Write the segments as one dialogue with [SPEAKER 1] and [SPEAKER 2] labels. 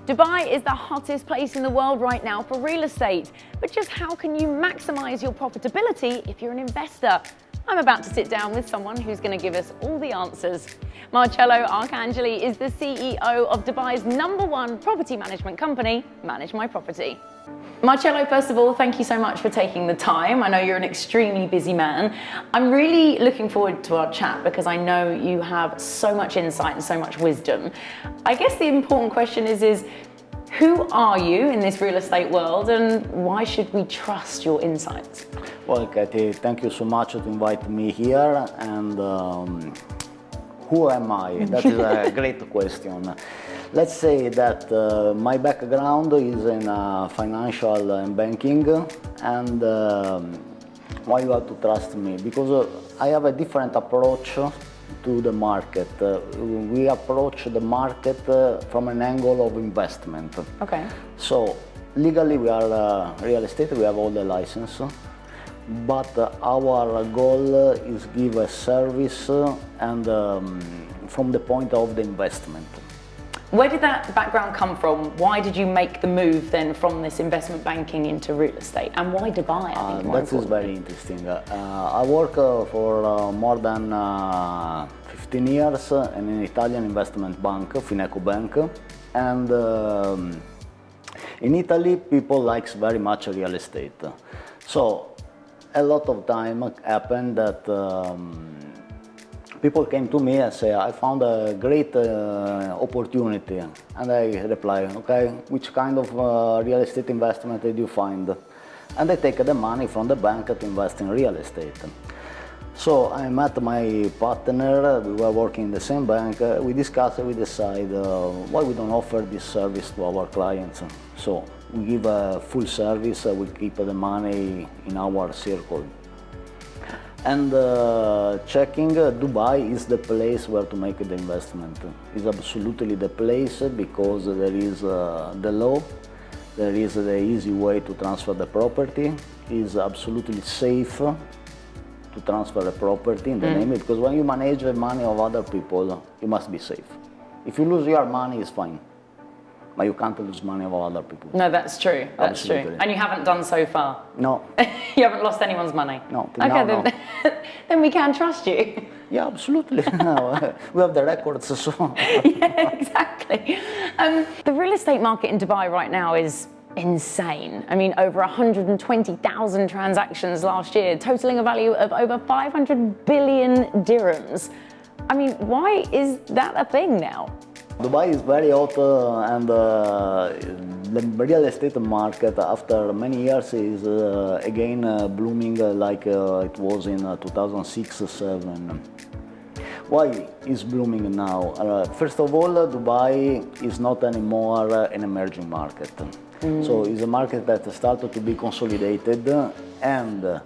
[SPEAKER 1] Dubai is the hottest place in the world right now for real estate. But just how can you maximize your profitability if you're an investor? I'm about to sit down with someone who's going to give us all the answers. Marcello Arcangeli is the CEO of Dubai's #1 property management company, Manage My Property. Marcello, first of all, thank you so much for taking the time. I know you're an extremely busy man. I'm really looking forward to our chat because I know you have so much insight and so much wisdom. I guess the important question is who are you in this real estate world and why should we trust your insights?
[SPEAKER 2] Well, Katie, thank you so much to invite me here. And who am I? That is a great question. Let's say that my background is in financial and banking, and why you have to trust me? Because I have a different approach to the market. We approach the market from an angle of investment.
[SPEAKER 1] Okay.
[SPEAKER 2] So legally we are real estate, we have all the license, but our goal is give a service and from the point of the investment.
[SPEAKER 1] Where did that background come from? Why did you make the move then from this investment banking into real estate? And why Dubai, I think,
[SPEAKER 2] that is very interesting. I work for more than 15 years in an Italian investment bank, Fineco Bank. And in Italy, people likes very much real estate. So a lot of time happened that people came to me and say, I found a great opportunity. And I reply, okay, which kind of real estate investment did you find? And they take the money from the bank to invest in real estate. So I met my partner, we were working in the same bank, we discussed, we decide why we don't offer this service to our clients. So we give a full service, we keep the money in our circle. And checking, Dubai is the place where to make the investment. It's absolutely the place because there is the law, there is the easy way to transfer the property, it's absolutely safe to transfer the property in the name, because when you manage the money of other people, you must be safe. If you lose your money, it's fine. But you can't lose money of other people.
[SPEAKER 1] No, that's true. That's
[SPEAKER 2] Absolutely.
[SPEAKER 1] true. And you haven't done so far.
[SPEAKER 2] No.
[SPEAKER 1] You haven't lost anyone's money.
[SPEAKER 2] No.
[SPEAKER 1] Okay,
[SPEAKER 2] No.
[SPEAKER 1] then we can trust you.
[SPEAKER 2] Yeah, absolutely. We have the records, so.
[SPEAKER 1] Yeah, exactly. The real estate market in Dubai right now is insane. I mean, over 120,000 transactions last year, totaling a value of over 500 billion dirhams. I mean, why is that a thing now?
[SPEAKER 2] Dubai is very hot and the real estate market after many years is again blooming like it was in 2006-07. Why is blooming now? First of all, Dubai is not anymore an emerging market. So it's a market that started to be consolidated, and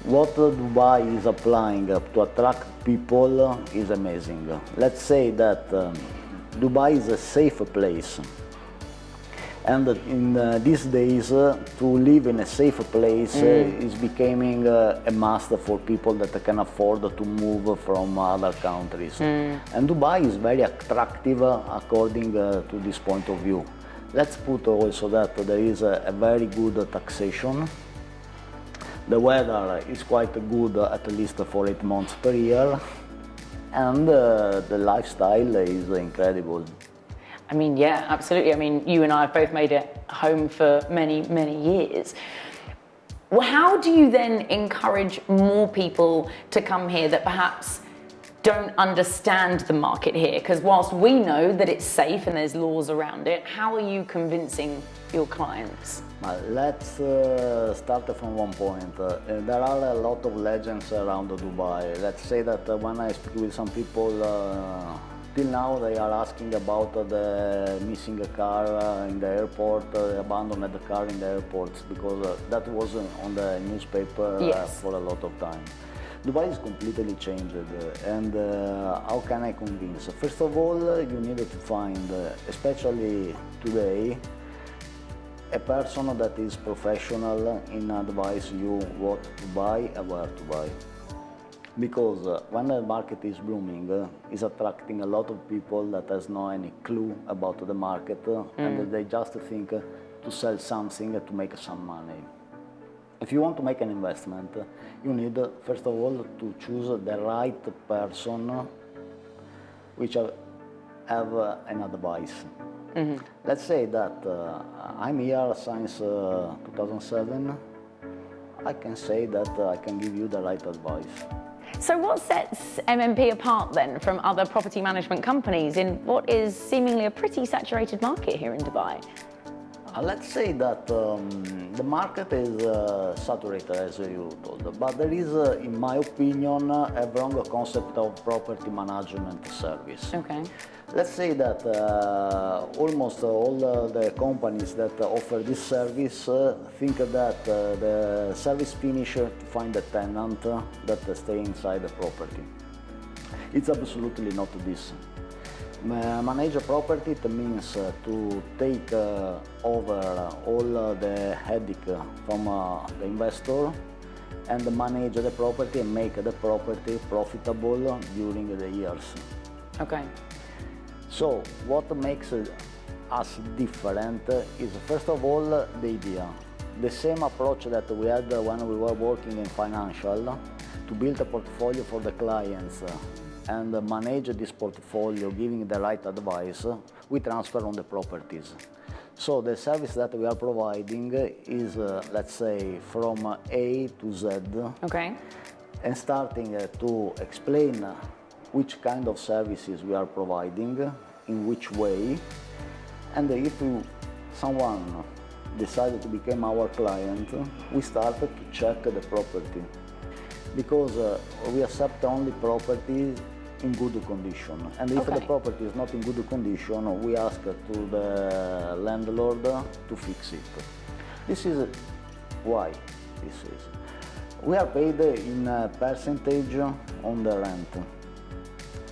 [SPEAKER 2] what Dubai is applying to attract people is amazing. Let's say that Dubai is a safe place, and in these days to live in a safe place is becoming a must for people that can afford to move from other countries. And Dubai is very attractive according to this point of view. Let's put also that there is a very good taxation. The weather is quite good, at least for 8 months per year. And the lifestyle is incredible.
[SPEAKER 1] I mean, yeah, absolutely. I mean, you and I have both made it home for many, many years. Well, how do you then encourage more people to come here that perhaps don't understand the market here? Because whilst we know that it's safe and there's laws around it, how are you convincing your clients?
[SPEAKER 2] Let's start from one point. There are a lot of legends around Dubai. Let's say that when I speak with some people, till now they are asking about the missing car in the airport, abandoned car in the airports, because that was on the newspaper for a lot of time. Dubai is completely changed, and how can I convince? First of all, you need to find, especially today, a person that is professional in advise you what to buy and where to buy. Because when the market is blooming, it's attracting a lot of people that has no any clue about the market, and they just think to sell something to make some money. If you want to make an investment, you need first of all to choose the right person which have an advice. Let's say that I'm here since 2007. I can say that I can give you the right advice.
[SPEAKER 1] So what sets MMP apart then from other property management companies in what is seemingly a pretty saturated market here in Dubai?
[SPEAKER 2] Let's say that the market is saturated, as you told, but there is, in my opinion, a wrong concept of property management service.
[SPEAKER 1] Okay.
[SPEAKER 2] Let's say that almost all the companies that offer this service think that the service finisher to find a tenant that stay inside the property. It's absolutely not this. Manage a property, it means to take over all the headache from the investor and manage the property and make the property profitable during the years.
[SPEAKER 1] Okay.
[SPEAKER 2] So what makes us different is first of all the idea. The same approach that we had when we were working in financial, to build a portfolio for the clients and manage this portfolio, giving the right advice, we transfer on the properties. So the service that we are providing is, let's say, from A to Z.
[SPEAKER 1] Okay.
[SPEAKER 2] And starting to explain which kind of services we are providing, in which way, and if someone decided to become our client, we start to check the property, because we accept only property in good condition, and if the property is not in good condition, we ask to the landlord to fix it. This is why this is. We are paid in a percentage on the rent.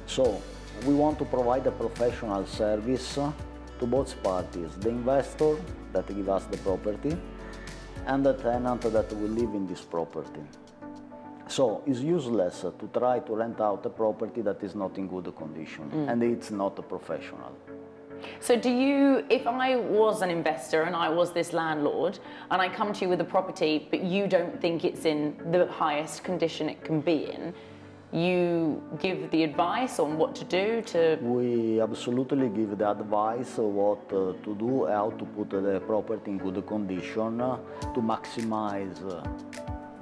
[SPEAKER 2] So we want to provide a professional service to both parties, the investor that gives us the property and the tenant that will live in this property. So it's useless to try to rent out a property that is not in good condition and it's not professional.
[SPEAKER 1] So do you, if I was an investor and I was this landlord and I come to you with a property but you don't think it's in the highest condition it can be in, you give the advice on what to do to...
[SPEAKER 2] We absolutely give the advice of what to do, how to put the property in good condition to maximize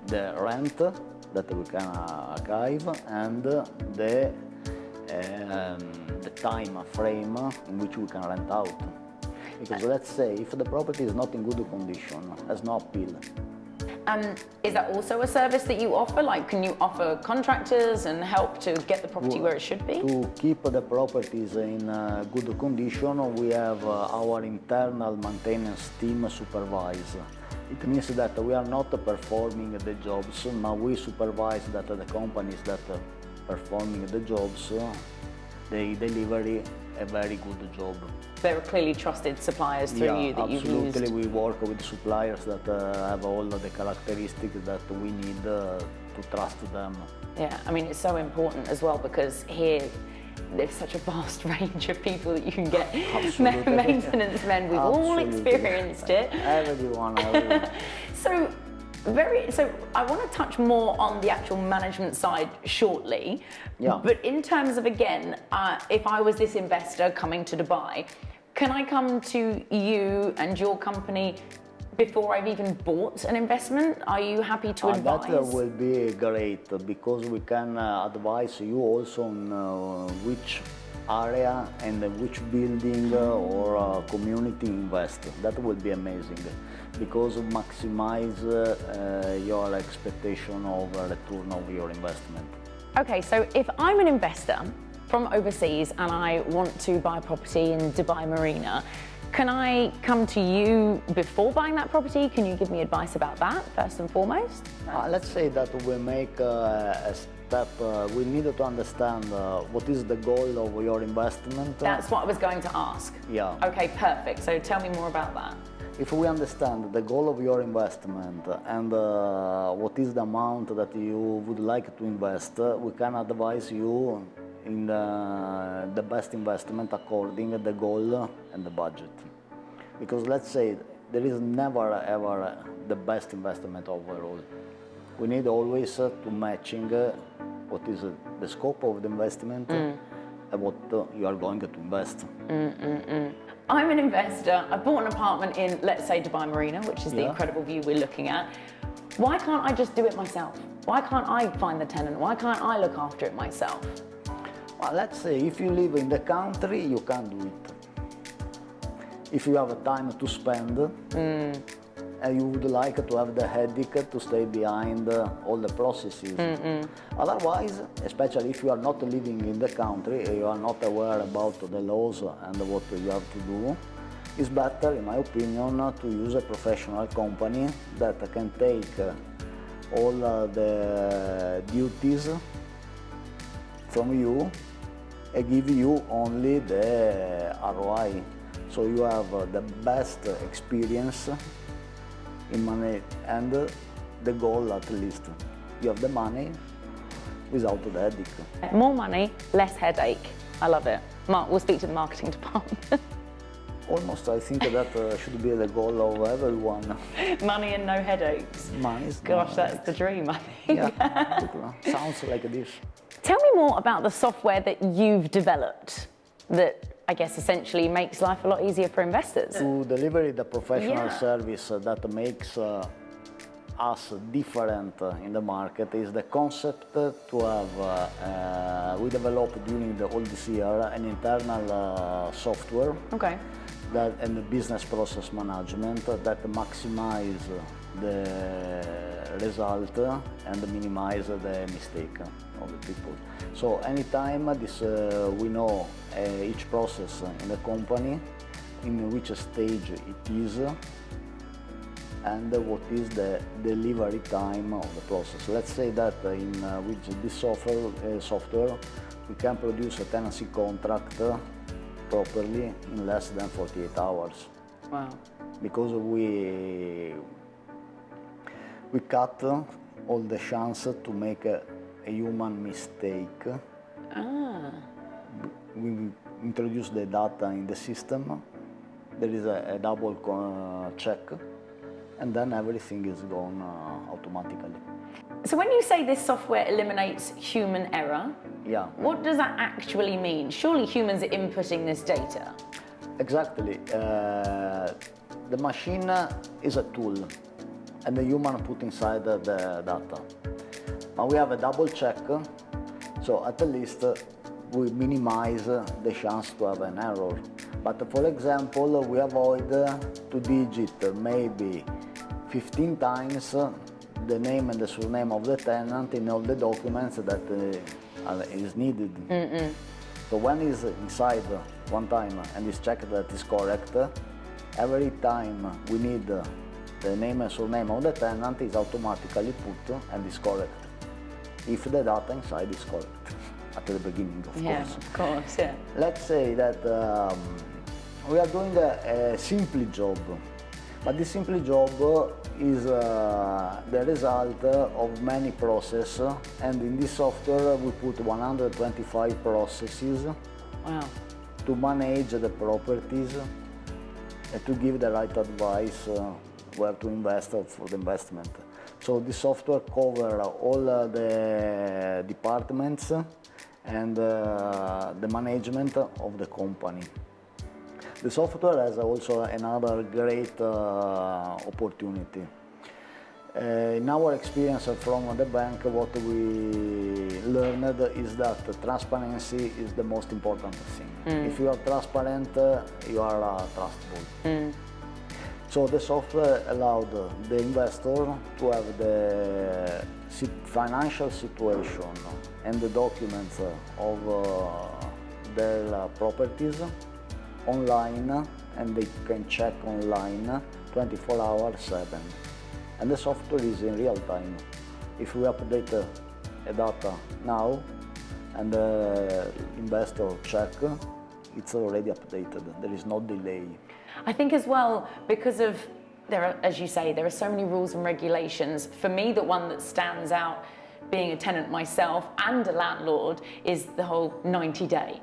[SPEAKER 2] the rent that we can archive and the time frame in which we can rent out. Because let's say if the property is not in good condition, has no appeal.
[SPEAKER 1] Is that also a service that you offer? Like, can you offer contractors and help to get the property where it should be?
[SPEAKER 2] To keep the properties in good condition, we have our internal maintenance team supervise. It means that we are not performing the jobs, but we supervise that the companies that are performing the jobs, they deliver a very good job.
[SPEAKER 1] There are clearly trusted suppliers through you that you've used.
[SPEAKER 2] Absolutely, we work with suppliers that have all the characteristics that we need to trust them.
[SPEAKER 1] Yeah, I mean, it's so important as well because here there's such a vast range of people that you can get. Maintenance men, we've all experienced it.
[SPEAKER 2] Everyone.
[SPEAKER 1] So I want to touch more on the actual management side shortly.
[SPEAKER 2] Yeah.
[SPEAKER 1] But in terms of, again, if I was this investor coming to Dubai, can I come to you and your company before I've even bought an investment? Are you happy to advise?
[SPEAKER 2] That will be great because we can advise you also on which area and which building or community invest. That would be amazing because maximize your expectation of return of your investment.
[SPEAKER 1] Okay, so if I'm an investor from overseas and I want to buy a property in Dubai Marina, can I come to you before buying that property? Can you give me advice about that, first and foremost?
[SPEAKER 2] Let's say that we make a step. We need to understand what is the goal of your investment.
[SPEAKER 1] That's what I was going to ask.
[SPEAKER 2] Yeah.
[SPEAKER 1] Okay, perfect. So tell me more about that.
[SPEAKER 2] If we understand the goal of your investment and what is the amount that you would like to invest, we can advise you in the best investment according to the goal and the budget. Because let's say there is never ever the best investment overall. We need always to matching what is the scope of the investment and what you are going to invest.
[SPEAKER 1] I'm an investor. I bought an apartment in, let's say, Dubai Marina, which is the
[SPEAKER 2] Yeah.
[SPEAKER 1] incredible view we're looking at. Why can't I just do it myself? Why can't I find the tenant? Why can't I look after it myself?
[SPEAKER 2] Well, let's say if you live in the country, you can do it. If you have time to spend, and you would like to have the headache to stay behind all the processes. Otherwise, especially if you are not living in the country, you are not aware about the laws and what you have to do, it's better, in my opinion, to use a professional company that can take all the duties from you and give you only the ROI. So you have the best experience in money and the goal at least. You have the money without the headache.
[SPEAKER 1] More money, less headache. I love it. Mark, we'll speak to the marketing department.
[SPEAKER 2] Almost, I think that should be the goal of everyone.
[SPEAKER 1] Money and no headaches.
[SPEAKER 2] Money is
[SPEAKER 1] Gosh,
[SPEAKER 2] no
[SPEAKER 1] that's the dream, I think.
[SPEAKER 2] Yeah, sounds like this.
[SPEAKER 1] Tell me more about the software that you've developed that I guess essentially makes life a lot easier for investors.
[SPEAKER 2] To deliver the professional
[SPEAKER 1] Yeah.
[SPEAKER 2] service that makes us different in the market is the concept to have, we developed during all this year an internal software
[SPEAKER 1] Okay.
[SPEAKER 2] that, and the business process management that maximize the result and minimize the mistake of the people. So anytime this, we know each process in the company, in which stage it is, and what is the delivery time of the process. Let's say that with this software we can produce a tenancy contract properly in less than 48 hours.
[SPEAKER 1] Wow.
[SPEAKER 2] Because we cut all the chance to make a human mistake. We introduce the data in the system, there is a double check, and then everything is gone automatically.
[SPEAKER 1] So when you say this software eliminates human error,
[SPEAKER 2] Yeah,
[SPEAKER 1] what does that actually mean? Surely humans are inputting this data.
[SPEAKER 2] exactly. The machine is a tool, and the human put inside the data. Now we have a double check, so at least we minimize the chance to have an error. But for example, we avoid to digit maybe 15 times the name and the surname of the tenant in all the documents that is needed. So when it's inside one time and it's checked that it's correct, every time we need the name and surname of the tenant is automatically put and is correct, if the data inside is correct at the beginning, of course.
[SPEAKER 1] Of course, yeah.
[SPEAKER 2] Let's say that we are doing a simple job, but this simple job is the result of many processes, and in this software we put 125 processes
[SPEAKER 1] Wow.
[SPEAKER 2] to manage the properties and to give the right advice where to invest for the investment. So this software covers all the departments and the management of the company. The software has also another great opportunity. In our experience from the bank, what we learned is that transparency is the most important thing. If you are transparent, you are trustable. So the software allowed the investor to have the financial situation and the documents of their properties online, and they can check online 24 hours 7. And the software is in real time. If we update a data now and the investor check, it's already updated. There is no delay.
[SPEAKER 1] I think as well, because of, there are, as you say, there are so many rules and regulations. For me, the one that stands out, being a tenant myself and a landlord, is the whole 90-day.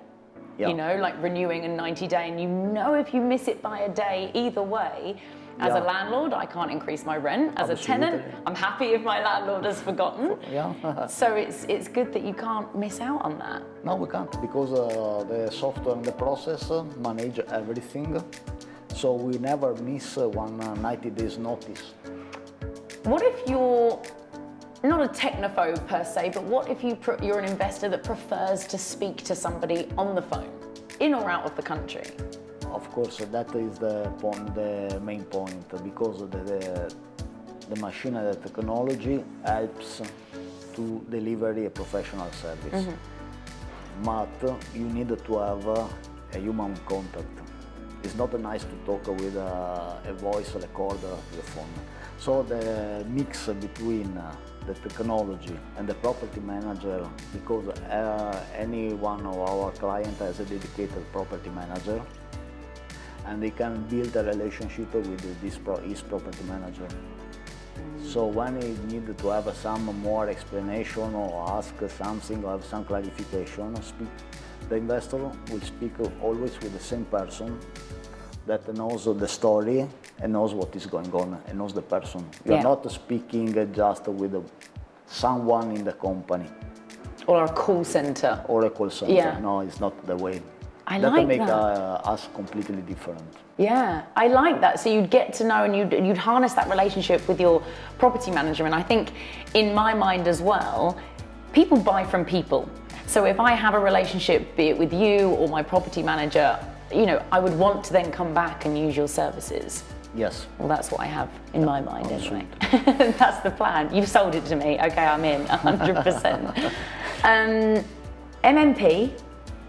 [SPEAKER 2] Yeah.
[SPEAKER 1] You know, like renewing a 90-day, and you know if you miss it by a day, either way, as a landlord, I can't increase my rent. As a tenant, I'm happy if my landlord has forgotten.
[SPEAKER 2] Yeah.
[SPEAKER 1] So it's good that you can't miss out on that.
[SPEAKER 2] No, we can't, because the software and the process manage everything. So we never miss one 90 days notice.
[SPEAKER 1] What if you're not a technophobe per se, but what if you're an investor that prefers to speak to somebody on the phone, in or out of the country?
[SPEAKER 2] Of course, that is the main point, because the machine and the technology helps to deliver a professional service. But you need to have a human contact. It's not nice to talk with a voice recorder to the phone. So the mix between the technology and the property manager, because any one of our clients has a dedicated property manager, and they can build a relationship with his property manager. So when he need to have some more explanation or ask something or have some clarification, the investor will speak always with the same person that knows the story and knows what is going on and knows the person. You're not speaking just with someone in the company.
[SPEAKER 1] Or a call center.
[SPEAKER 2] Or a call center.
[SPEAKER 1] Yeah.
[SPEAKER 2] No, it's not the way.
[SPEAKER 1] I
[SPEAKER 2] that
[SPEAKER 1] like
[SPEAKER 2] make
[SPEAKER 1] that.
[SPEAKER 2] Us completely different.
[SPEAKER 1] Yeah, I like that. So you'd get to know and you'd harness that relationship with your property manager. And I think in my mind as well, people buy from people. So if I have a relationship, be it with you or my property manager, you know, I would want to then come back and use your services.
[SPEAKER 2] Yes.
[SPEAKER 1] Well, that's what I have in my mind anyway. That's the plan. You've sold it to me. Okay, I'm in 100%. MMP,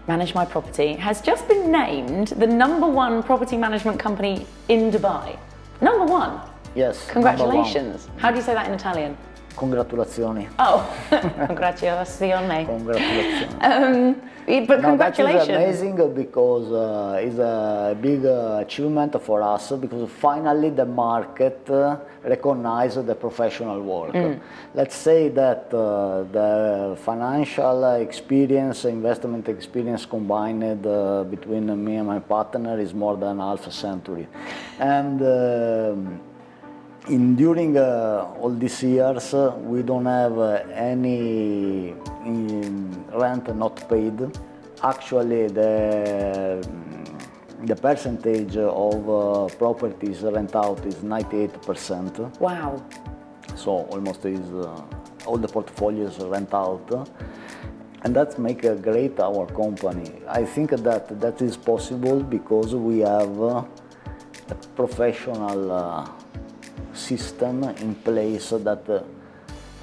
[SPEAKER 1] Manage My Property, has just been named the #1 property management company in Dubai. #1.
[SPEAKER 2] Yes.
[SPEAKER 1] Congratulations. How do you say that in Italian?
[SPEAKER 2] Congratulazioni.
[SPEAKER 1] Oh, congratulazione.
[SPEAKER 2] Congratulazioni.
[SPEAKER 1] But congratulations.
[SPEAKER 2] That is amazing, because it's a big achievement for us, because finally the market recognizes the professional work. Let's say that the financial experience, investment experience combined between me and my partner is more than half a century. And during all these years, we don't have any rent not paid. Actually, the percentage of properties rent out is 98%.
[SPEAKER 1] Wow.
[SPEAKER 2] So almost is all the portfolios rent out. And that makes great our company. I think that is possible because we have a professional system in place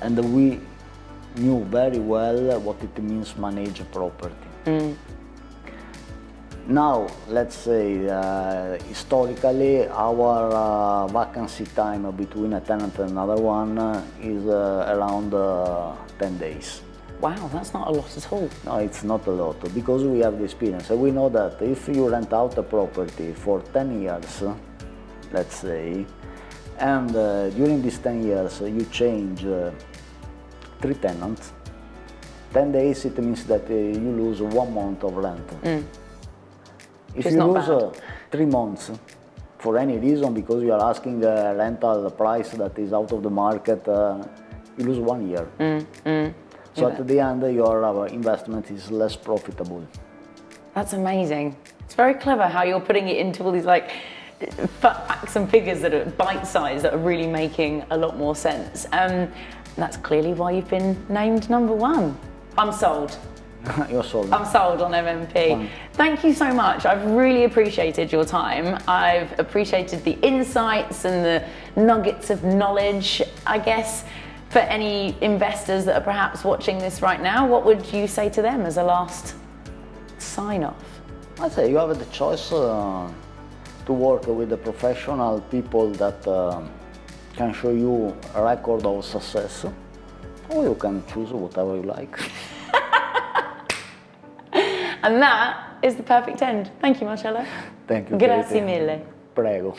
[SPEAKER 2] and we knew very well what it means manage a property. Now, let's say historically our vacancy time between a tenant and another one is around 10 days.
[SPEAKER 1] Wow, that's not a lot at all.
[SPEAKER 2] No, it's not a lot, because we have the experience. And we know that if you rent out a property for 10 years, let's say, and during these 10 years you change 3 tenants, 10 days it means that you lose 1 month of rent. If
[SPEAKER 1] It's
[SPEAKER 2] you
[SPEAKER 1] not
[SPEAKER 2] lose 3 months for any reason, because you are asking a rental price that is out of the market, you lose 1 year. So at the end your investment is less profitable.
[SPEAKER 1] That's amazing. It's very clever how you're putting it into all these like facts and figures that are bite-sized, that are really making a lot more sense. That's clearly why you've been named #1. I'm sold.
[SPEAKER 2] You're sold.
[SPEAKER 1] I'm sold on MMP. Thank you so much. I've really appreciated your time. I've appreciated the insights and the nuggets of knowledge. I guess for any investors that are perhaps watching this right now, what would you say to them as a last sign-off?
[SPEAKER 2] I'd say you have the choice to work with the professional people that can show you a record of success, or you can choose whatever you like.
[SPEAKER 1] And that is the perfect end. Thank you, Marcello.
[SPEAKER 2] Thank you.
[SPEAKER 1] Grazie
[SPEAKER 2] Katie.
[SPEAKER 1] mille.
[SPEAKER 2] Prego.